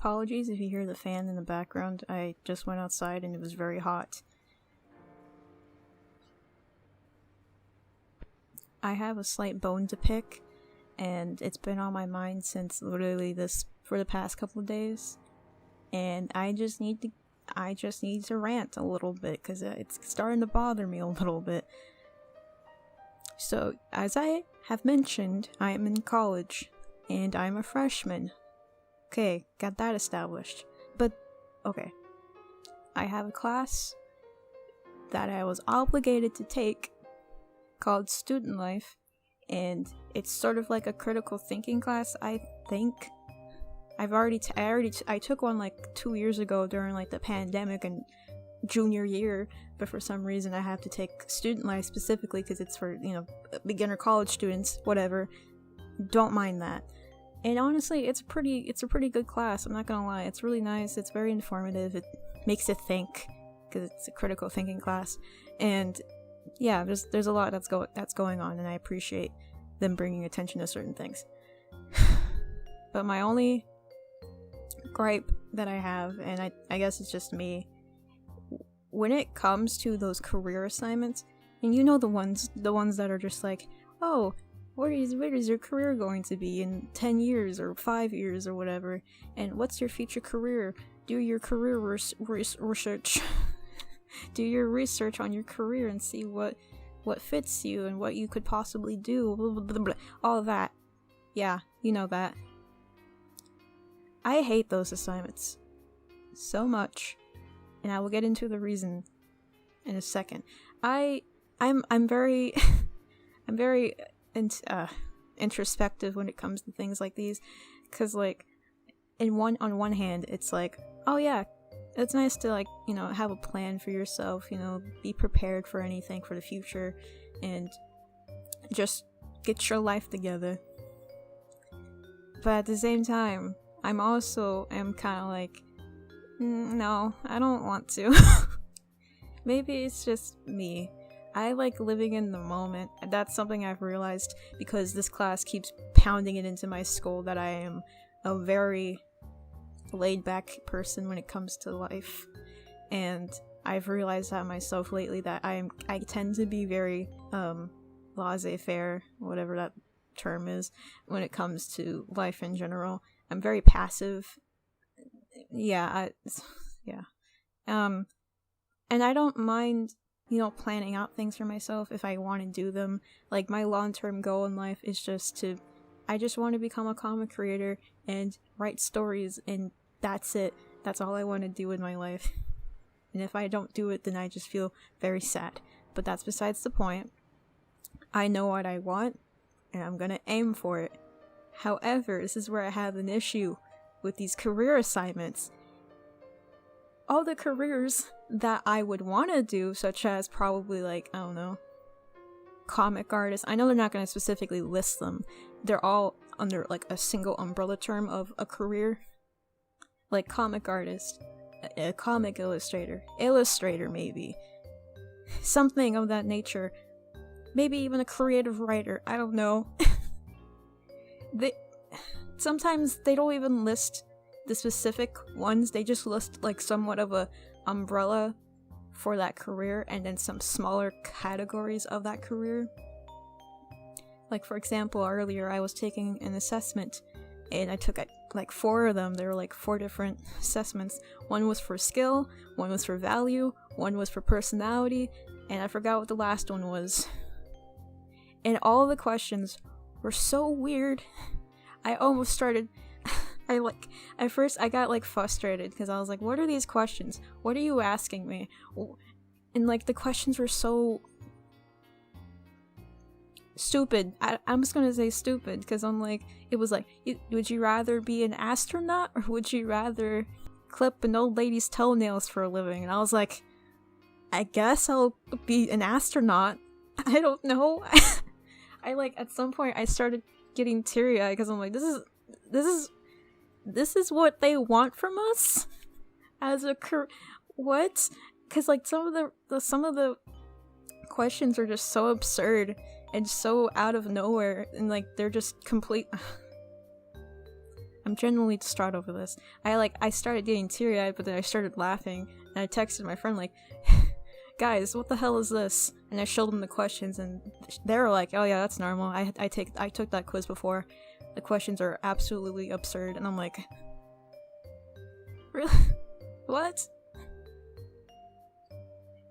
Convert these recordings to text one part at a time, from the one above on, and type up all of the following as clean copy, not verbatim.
Apologies if you hear the fan in the background. I just went outside and it was very hot. I have a slight bone to pick, and it's been on my mind since literally for the past couple of days. And I just need to rant a little bit because it's starting to bother me a little bit. So, as I have mentioned, I am in college, and I'm a freshman. Okay, got that established. But, okay. I have a class that I was obligated to take called Student Life, and it's sort of like a critical thinking class, I think. I took one like 2 years ago during like the pandemic and junior year, but for some reason I have to take Student Life specifically because it's for, beginner college students, whatever. Don't mind that. And honestly, it's a pretty good class, I'm not gonna lie. It's really nice, it's very informative, it makes you think, because it's a critical thinking class. And yeah, there's a lot that's going on, and I appreciate them bringing attention to certain things. But my only gripe that I have, and I guess it's just me, when it comes to those career assignments, and the ones that are just like, oh, where is your career going to be in 10 years or 5 years or whatever, and what's your future career? Do your career research. Do your research on your career and see what fits you and what you could possibly do, blah, blah, blah, blah, all of that. Yeah, you know that. I hate those assignments so much, and I will get into the reason in a second. I'm very I'm very introspective when it comes to things like these, because like on one hand it's like, oh yeah, it's nice to like have a plan for yourself, be prepared for anything for the future and just get your life together. But at the same time, I'm kind of like, no, I don't want to. Maybe it's just me. I like living in the moment. That's something I've realized because this class keeps pounding it into my skull that I am a very laid-back person when it comes to life. And I've realized that myself lately, that I tend to be very laissez-faire, whatever that term is, when it comes to life in general. I'm very passive. And I don't mind, planning out things for myself if I want to do them. Like, my long-term goal in life is I just want to become a comic creator and write stories, and that's it. That's all I want to do in my life. And if I don't do it, then I just feel very sad. But that's besides the point. I know what I want, and I'm gonna aim for it. However, this is where I have an issue with these career assignments. All the careers that I would want to do, such as probably like, I don't know, comic artist. I know they're not going to specifically list them. They're all under like a single umbrella term of a career. Like comic artist, a comic illustrator maybe. Something of that nature. Maybe even a creative writer, I don't know. Sometimes they don't even list the specific ones, they just list like somewhat of a umbrella for that career and then some smaller categories of that career. Like for example, earlier I was taking an assessment and I took like 4 of them. There were like 4 different assessments. One was for skill, one was for value, one was for personality, and I forgot what the last one was. And all the questions were so weird. I almost started at first I got like frustrated because I was like, what are these questions? What are you asking me? And like the questions were so stupid. I'm just gonna say stupid because I'm like, it was like, would you rather be an astronaut or would you rather clip an old lady's toenails for a living? And I was like, I guess I'll be an astronaut. I don't know. I like at some point I started getting teary-eyed because I'm like, this is what they want from us as a what? Because like some of the questions are just so absurd and so out of nowhere, and like they're just complete. I'm genuinely distraught over this. I started getting teary-eyed, but then I started laughing, and I texted my friend, like, guys, what the hell is this? And I showed them the questions, and they were like, oh yeah, that's normal. I took that quiz before. The questions are absolutely absurd, and I'm like, really? What?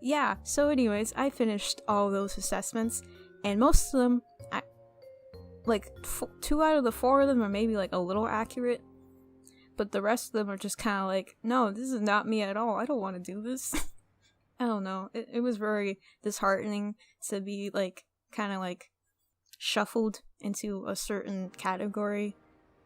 Yeah, so anyways, I finished all those assessments, and most of them, like, 2 out of the 4 of them are maybe, like, a little accurate, but the rest of them are just kind of like, no, this is not me at all, I don't want to do this. I don't know, it was very disheartening to be, like, kind of, like, shuffled into a certain category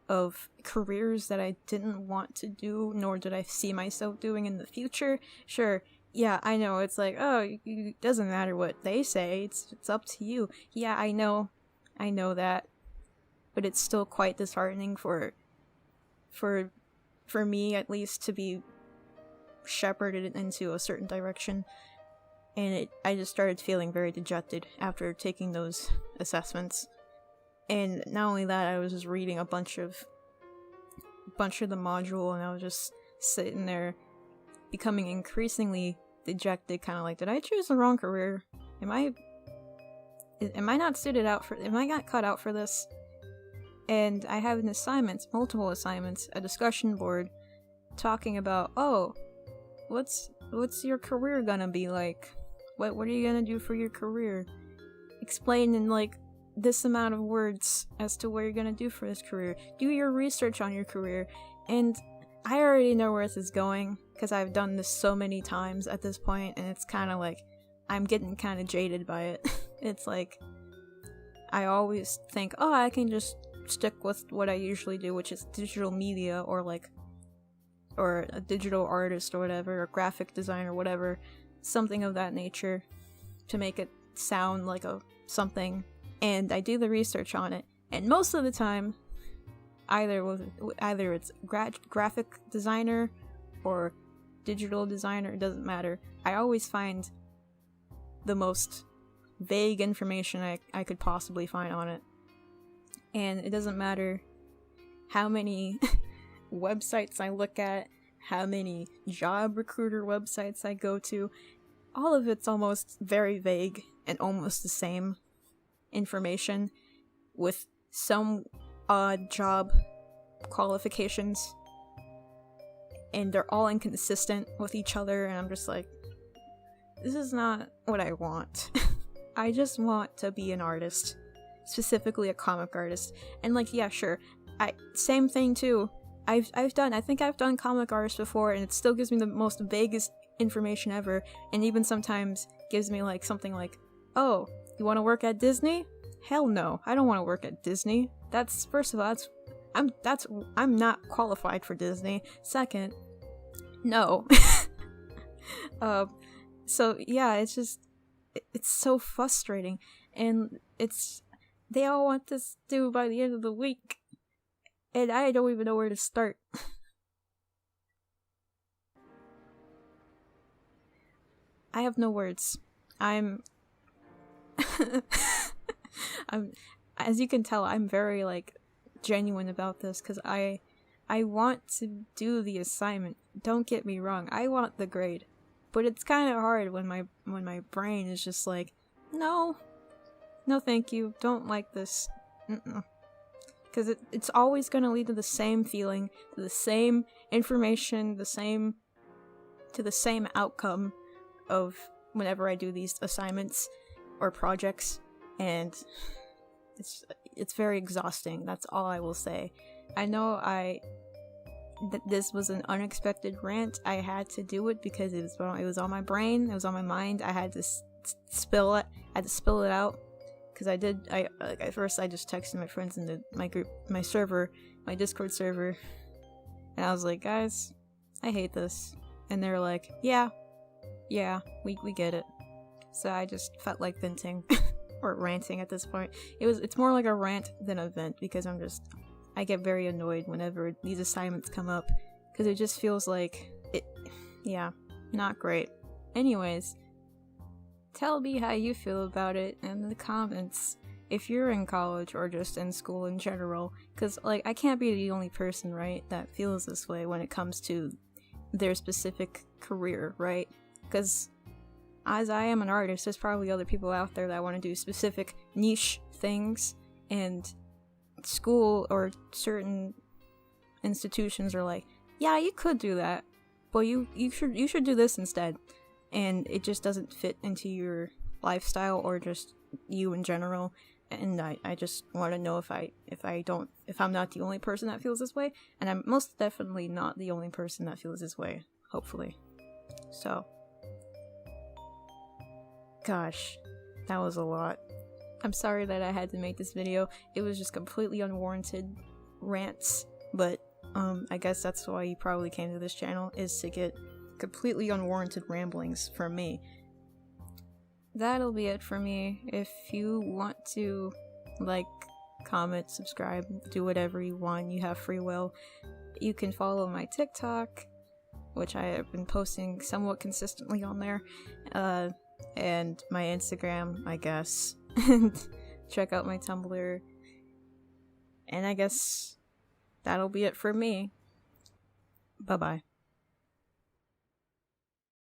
of careers that I didn't want to do, nor did I see myself doing in the future. Sure, yeah, I know, it's like, oh, it doesn't matter what they say, it's up to you. Yeah, I know that, but it's still quite disheartening for me, at least, to be shepherded into a certain direction, and I just started feeling very dejected after taking those assessments. And not only that, I was just reading a bunch of the module, and I was just sitting there becoming increasingly dejected, kind of like, did I choose the wrong career? Am I not suited out for, am I not cut out for this? And I have an assignment, multiple assignments, a discussion board, talking about, oh, what's your career gonna be like? What are you gonna do for your career? Explain in, like, this amount of words as to what you're gonna do for this career. Do your research on your career. And I already know where this is going, because I've done this so many times at this point, and it's kind of like, I'm getting kind of jaded by it. It's like, I always think, oh, I can just stick with what I usually do, which is digital media, or a digital artist or whatever, or graphic designer, whatever, something of that nature, to make it sound like a something. And I do the research on it, and most of the time, either it's graphic designer or digital designer, it doesn't matter. I always find the most vague information I could possibly find on it. And it doesn't matter how many websites I look at, how many job recruiter websites I go to, all of it's almost very vague and almost the same information with some odd job qualifications, and they're all inconsistent with each other, and I'm just like, this is not what I want. I just want to be an artist, specifically a comic artist. And, like, yeah, sure, same thing too. I think I've done comic artists before, and it still gives me the most vaguest information ever, and even sometimes gives me, like, something like, oh, you want to work at Disney? Hell no, I don't want to work at Disney. That's, first of all, I'm not qualified for Disney. Second, no. So yeah, it's so frustrating, and they all want this due by the end of the week, and I don't even know where to start. I have no words. I'm as you can tell, I'm very, like, genuine about this, because I want to do the assignment. Don't get me wrong, I want the grade. But it's kind of hard when my brain is just like, no thank you, don't like this. Because it's always going to lead to the same feeling, to the same information, to the same outcome of whenever I do these assignments or projects, and it's very exhausting. That's all I will say. I know this was an unexpected rant. I had to do it because it was on my brain, it was on my mind. I had to spill it out, because at first I just texted my friends in my group, my server, my Discord server, and I was like, guys, I hate this. And they're like, yeah, we get it. So I just felt like venting or ranting at this point. It's more like a rant than a vent, because I get very annoyed whenever these assignments come up, because it just feels like not great. Anyways, tell me how you feel about it in the comments. if you're in college or just in school in general, because like I can't be the only person, right, that feels this way when it comes to their specific career, right? Because as I am an artist, there's probably other people out there that want to do specific niche things, and school or certain institutions are like, yeah, you could do that, but you should do this instead, and it just doesn't fit into your lifestyle or just you in general. And I just want to know if I'm not the only person that feels this way, and I'm most definitely not the only person that feels this way, hopefully. So, gosh, that was a lot. I'm sorry that I had to make this video. It was just completely unwarranted rants, but I guess that's why you probably came to this channel, is to get completely unwarranted ramblings from me. That'll be it for me. If you want to like, comment, subscribe, do whatever you want, you have free will. You can follow my TikTok, which I have been posting somewhat consistently on there, and my Instagram, I guess. And check out my Tumblr. And I guess that'll be it for me. Bye-bye.